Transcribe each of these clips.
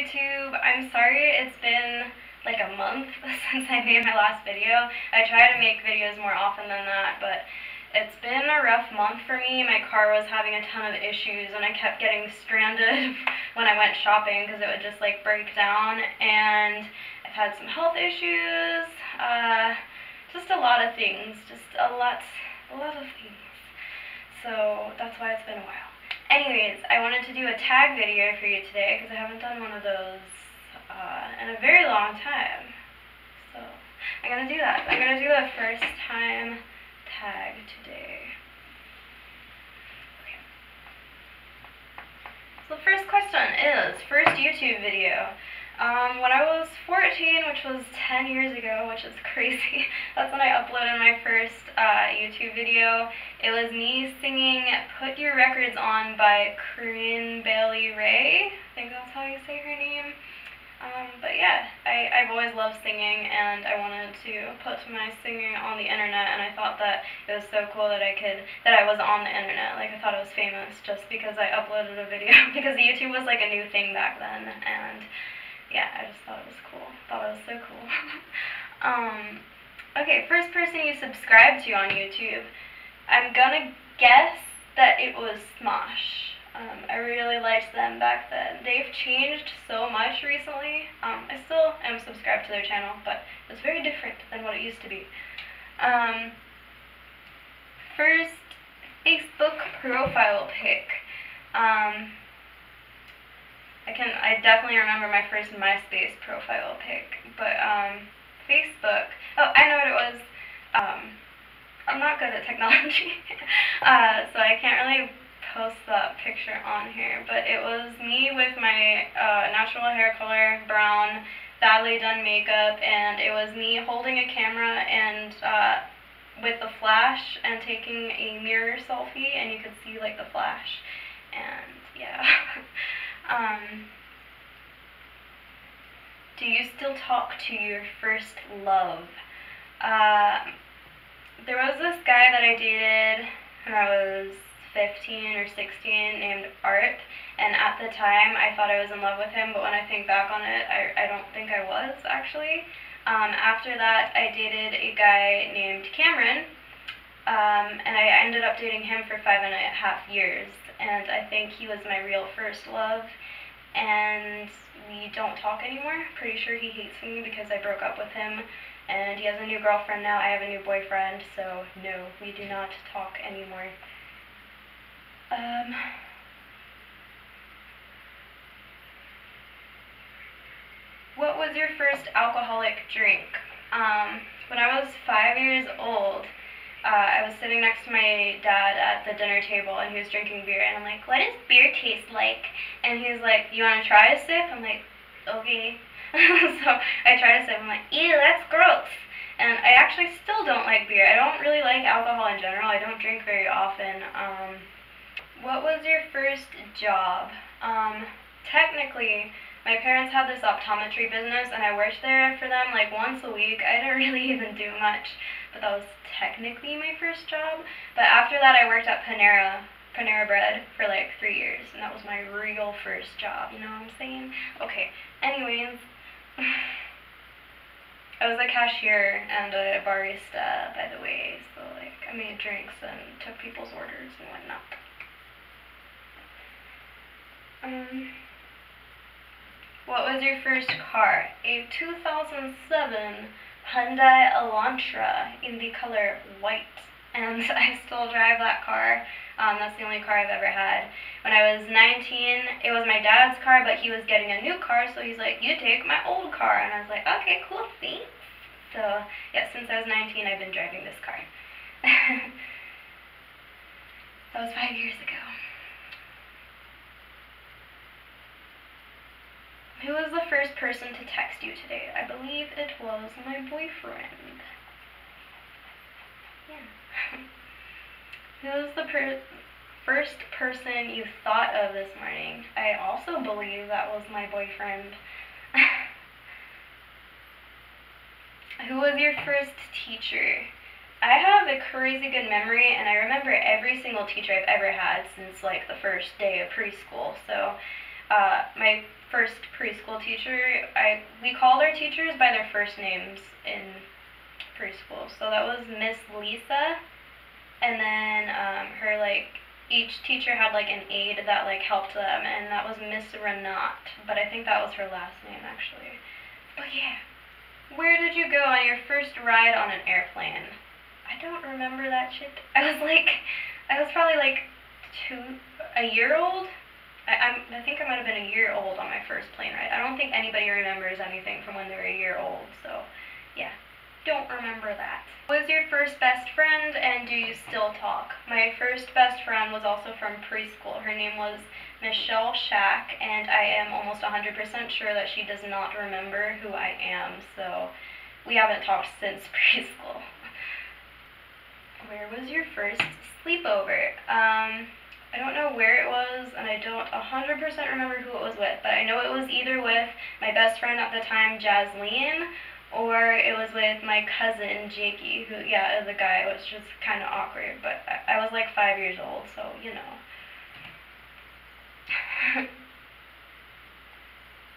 YouTube. I'm sorry it's been like a month since I made my last video. I try to make videos more often than that, but it's been a rough month for me. My car was having a ton of issues and I kept getting stranded when I went shopping because it would just like break down, and I've had some health issues, just a lot of things, a lot of things. So that's why it's been a while. Anyways, I wanted to do a tag video for you today because I haven't done one of those in a very long time. So I'm going to do that. I'm going to do a first time tag today. Okay. So the first question is, first YouTube video. When I was 14, which was 10 years ago, which is crazy, that's when I uploaded my first YouTube video. It was me singing Put Your Records On by Corinne Bailey Rae. I think that's how you say her name. But yeah, I've always loved singing, and I wanted to put my singing on the internet, and I thought that it was so cool that I was on the internet. Like, I thought it was famous just because I uploaded a video, because YouTube was like a new thing back then, and yeah, I just thought it was cool. Thought it was so cool. Okay, first person you subscribed to on YouTube. I'm gonna guess that it was Smosh. I really liked them back then. They've changed so much recently. I still am subscribed to their channel, but it's very different than what it used to be. First Facebook profile pic. I definitely remember my first MySpace profile pic, but Facebook. Oh, I know what it was. I'm not good at technology, so I can't really post that picture on here, but it was me with my natural hair color, brown, badly done makeup, and it was me holding a camera and with the flash and taking a mirror selfie, and you could see like the flash, and yeah. Do you still talk to your first love? There was this guy that I dated when I was 15 or 16 named Art, and at the time I thought I was in love with him, but when I think back on it, I don't think I was, actually. After that, I dated a guy named Cameron, and I ended up dating him for 5.5 years, and I think he was my real first love, and we don't talk anymore. Pretty sure he hates me because I broke up with him, and he has a new girlfriend now. I have a new boyfriend, so no, we do not talk anymore. What was your first alcoholic drink? When I was 5 years old, I was sitting next to my dad at the dinner table, and he was drinking beer, and I'm like, what does beer taste like? And he's like, you want to try a sip? I'm like, okay. So I tried a sip, I'm like, ew, that's gross. And I actually still don't like beer. I don't really like alcohol in general. I don't drink very often. What was your first job? Technically, my parents had this optometry business, and I worked there for them like once a week. I didn't really even do much, but that was technically my first job. But after that, I worked at Panera Bread for like 3 years, and that was my real first job, you know what I'm saying? Okay, anyways, I was a cashier and a barista, by the way, so like I made drinks and took people's orders and whatnot. What was your first car? A 2007 Hyundai Elantra in the color white, and I still drive that car. That's the only car I've ever had. When I was 19, it was my dad's car, but he was getting a new car, so he's like, you take my old car, and I was like, okay, cool, thanks. So yeah, since I was 19, I've been driving this car. That was 5 years ago. Who was the first person to text you today? I believe it was my boyfriend. Yeah. Who was the first person you thought of this morning? I also believe that was my boyfriend. Who was your first teacher? I have a crazy good memory, and I remember every single teacher I've ever had since like the first day of preschool. So my first preschool teacher, we called our teachers by their first names in preschool. So that was Miss Lisa, and then her, like, each teacher had like an aide that like helped them, and that was Miss Renat, but I think that was her last name actually. But yeah. Where did you go on your first ride on an airplane? I don't remember that shit. I was probably like a year old. I think I might have been a year old on my first plane ride. I don't think anybody remembers anything from when they were a year old, so yeah. Don't remember that. Who was your first best friend, and do you still talk? My first best friend was also from preschool. Her name was Michelle Shack, and I am almost 100% sure that she does not remember who I am, so we haven't talked since preschool. Where was your first sleepover? I don't know where it was, and I don't 100% remember who it was with, but I know it was either with my best friend at the time, Jasleen, or it was with my cousin, Jakey, who, yeah, is a guy, which was kind of awkward, but I was like 5 years old, so, you know.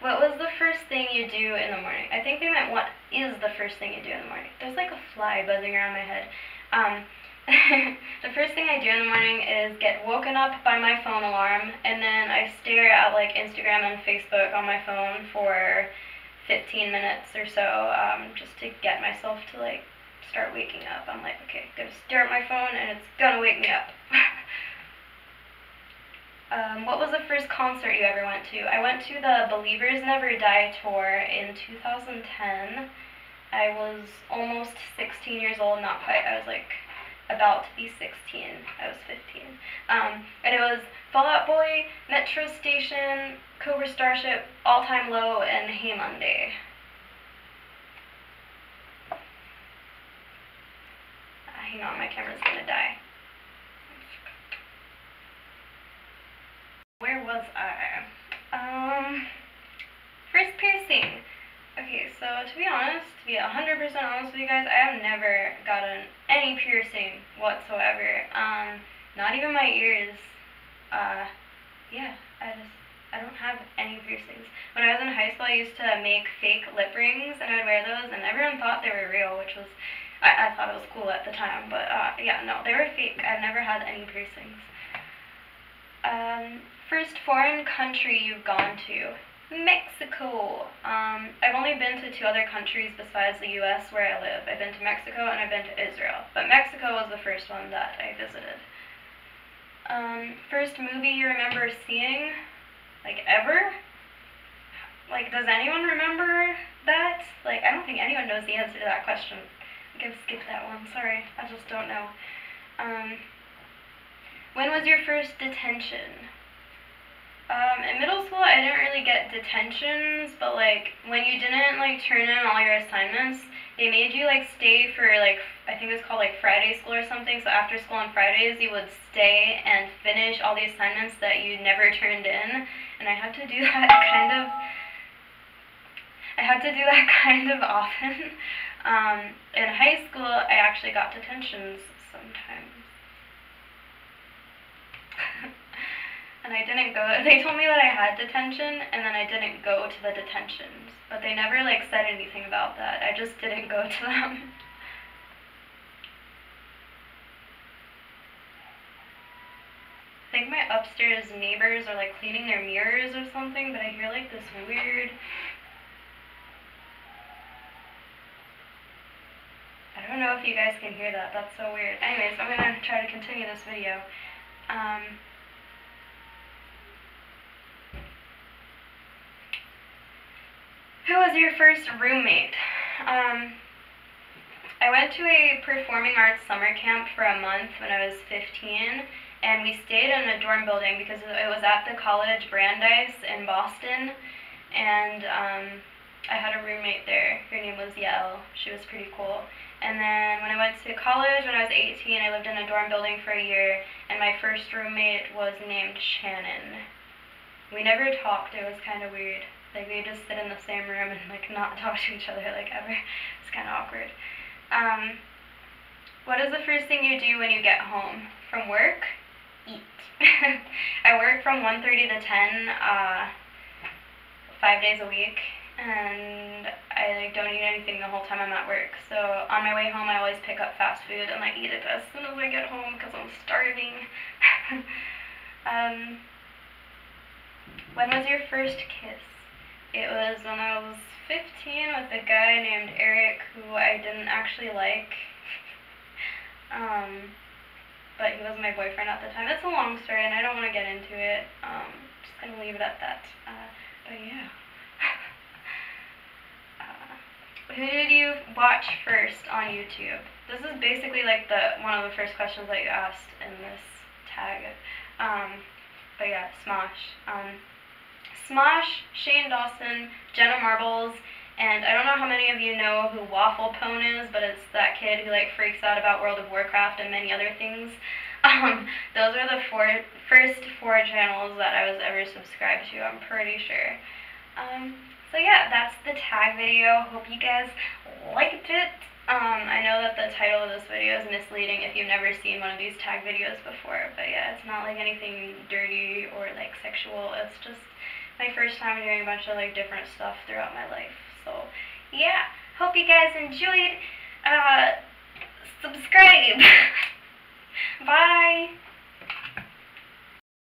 What was the first thing you do in the morning? I think they meant what is the first thing you do in the morning. There's like a fly buzzing around my head. The first thing I do in the morning is get woken up by my phone alarm, and then I stare at like Instagram and Facebook on my phone for 15 minutes or so, just to get myself to like start waking up. I'm like, okay, I'm gonna stare at my phone and it's gonna wake me up. What was the first concert you ever went to? I went to the Believers Never Die tour in 2010. I was almost 16 years old, not quite. I was like about to be 16. I was 15. And it was Fall Out Boy, Metro Station, Cobra Starship, All Time Low, and Hey Monday. Hang on, my camera's gonna die. Where was I? First piercing. Okay, so to be honest, to be 100% honest with you guys, I have never gotten any piercing whatsoever. Not even my ears. Yeah, I don't have any piercings. When I was in high school, I used to make fake lip rings, and I would wear those, and everyone thought they were real, which was, I thought it was cool at the time, but yeah, no, they were fake. I've never had any piercings. First foreign country you've gone to? Mexico. I've only been to 2 other countries besides the US where I live. I've been to Mexico and I've been to Israel, but Mexico was the first one that I visited. First movie you remember seeing? Like, ever? Like, does anyone remember that? Like, I don't think anyone knows the answer to that question. I'm gonna skip that one, sorry, I just don't know. When was your first detention? In middle school, I didn't really get detentions, but, like, when you didn't, like, turn in all your assignments, they made you, like, stay for, like, I think it was called, like, Friday school or something, so after school on Fridays, you would stay and finish all the assignments that you never turned in, and I had to do that kind of often. In high school, I actually got detentions sometimes. And I didn't go. They told me that I had detention, and then I didn't go to the detentions. But they never, like, said anything about that. I just didn't go to them. I think my upstairs neighbors are, like, cleaning their mirrors or something, but I hear, like, this weird... I don't know if you guys can hear that. That's so weird. Anyways, I'm gonna try to continue this video. Who was your first roommate? I went to a performing arts summer camp for a month when I was 15, and we stayed in a dorm building because it was at the college Brandeis in Boston, and I had a roommate there. Her name was Yel. She was pretty cool. And then when I went to college, when I was 18, I lived in a dorm building for a year, and my first roommate was named Shannon. We never talked. It was kind of weird. Like, we would just sit in the same room and, like, not talk to each other, like, ever. It's kind of awkward. What is the first thing you do when you get home from work? Eat. I work from 1:30 to 10. 5 days a week, and I like don't eat anything the whole time I'm at work. So on my way home, I always pick up fast food and like eat it as soon as I get home because I'm starving. When was your first kiss? It was when I was 15 with a guy named Eric who I didn't actually like. But he was my boyfriend at the time. It's a long story and I don't want to get into it. Just gonna leave it at that. But yeah. Who did you watch first on YouTube? This is basically like one of the first questions that you asked in this tag. But yeah, Smosh. Smosh, Shane Dawson, Jenna Marbles, and I don't know how many of you know who Waffle Pone is, but it's that kid who like freaks out about World of Warcraft and many other things. Those are the first four channels that I was ever subscribed to, I'm pretty sure. So yeah, that's the tag video. Hope you guys liked it. I know that the title of this video is misleading if you've never seen one of these tag videos before, but yeah, it's not like anything dirty or like sexual. It's just my first time doing a bunch of like different stuff throughout my life. So yeah, hope you guys enjoyed. Subscribe. Bye.